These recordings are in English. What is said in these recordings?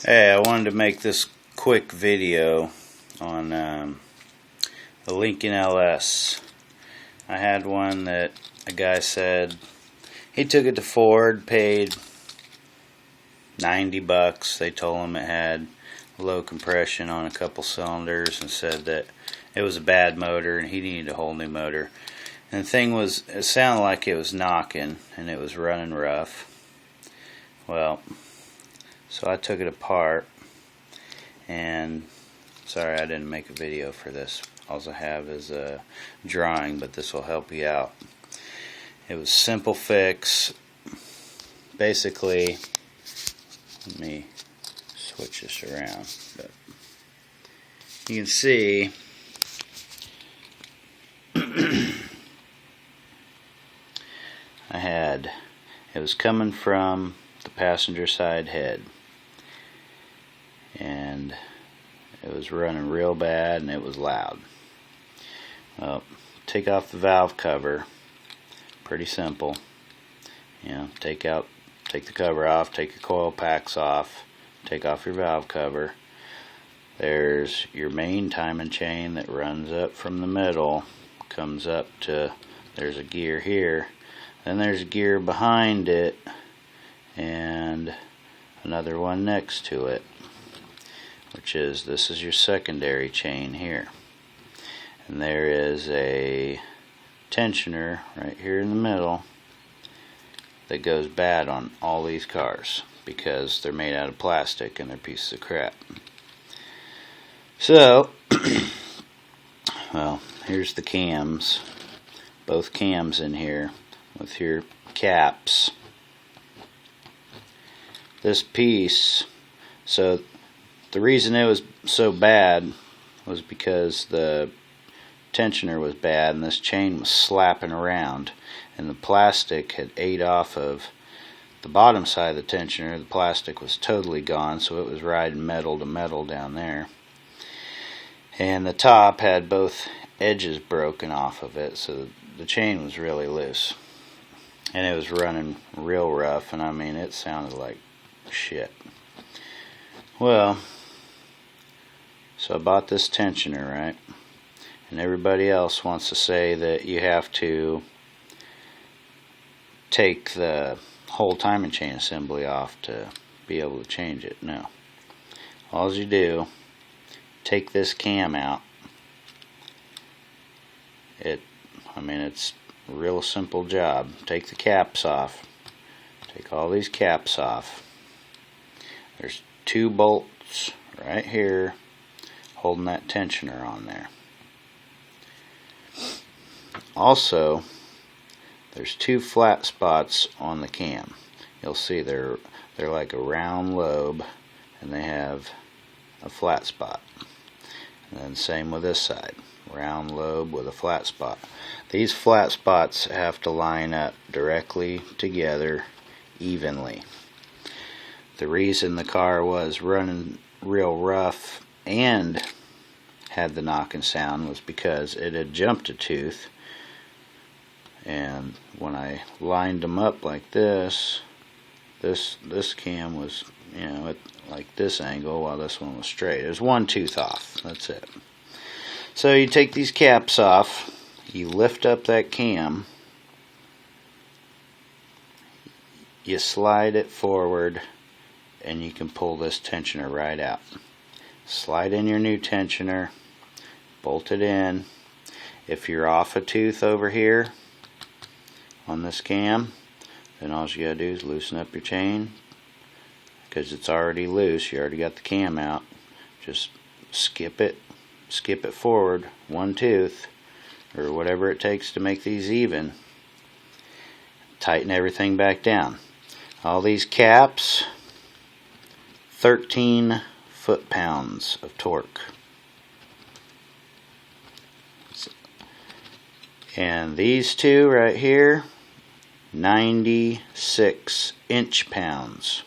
Hey, I wanted to make this quick video on the Lincoln LS. I had one that a guy said he took it to Ford, paid $90. They told him it had low compression on a couple cylinders and said that it was a bad motor and he needed a whole new motor. And the thing was, it sounded like it was knocking and it was running rough. Well, so I took it apart, and sorry I didn't make a video for this. All I have is a drawing, but this will help you out. It was simple fix. Basically, let me switch this around. But you can see it was coming from the passenger side head, and it was running real bad and it was loud. Well, take off the valve cover. Pretty simple. Take the cover off, take your coil packs off, take off your valve cover. There's your main timing chain that runs up from the middle, comes up to, there's a gear here, then there's a gear behind it and another one next to it, this is your secondary chain here. And there is a tensioner right here in the middle that goes bad on all these cars because they're made out of plastic and they're pieces of crap. So, well, here's the cams, both cams in here with your caps. This piece, so the reason it was so bad was because the tensioner was bad and this chain was slapping around and the plastic had ate off of the bottom side of the tensioner. The plastic was totally gone, so it was riding metal to metal down there, and the top had both edges broken off of it, so the chain was really loose and it was running real rough, and I mean it sounded like shit. Well, so I bought this tensioner, right? And everybody else wants to say that you have to take the whole timing chain assembly off to be able to change it. No. All you do, take this cam out. It's a real simple job. Take the caps off. Take all these caps off. There's 2 bolts right here holding that tensioner on there. Also, there's 2 flat spots on the cam. You'll see they're like a round lobe and they have a flat spot. And then same with this side, round lobe with a flat spot. These flat spots have to line up directly together evenly. The reason the car was running real rough and had the knocking sound was because it had jumped a tooth, and when I lined them up like this cam was at like this angle while this one was straight. There's 1 tooth off, that's it. So you take these caps off, you lift up that cam, you slide it forward, and you can pull this tensioner right out. Slide in your new tensioner, bolt it in. If you're off a tooth over here on this cam, then all you gotta do is loosen up your chain, because it's already loose. You already got the cam out. Just skip it forward 1 tooth or whatever it takes to make these even. Tighten everything back down. All these caps, 13 foot-pounds of torque. And these 2 right here, 96 inch-pounds.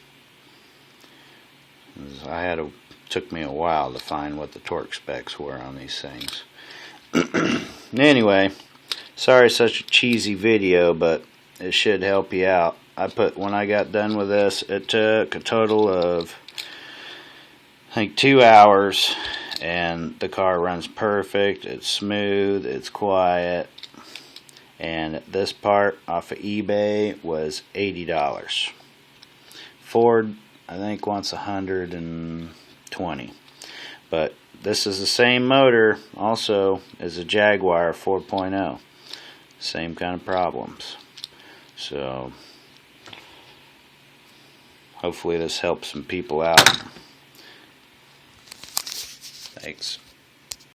Took me a while to find what the torque specs were on these things. Anyway, sorry such a cheesy video, but it should help you out. When I got done with this, it took a total of think 2 hours, and the car runs perfect. It's smooth, it's quiet. And this part off of eBay was $80. Ford, I think, wants $120. But this is the same motor also as a Jaguar 4.0. Same kind of problems. So hopefully this helps some people out. Thanks.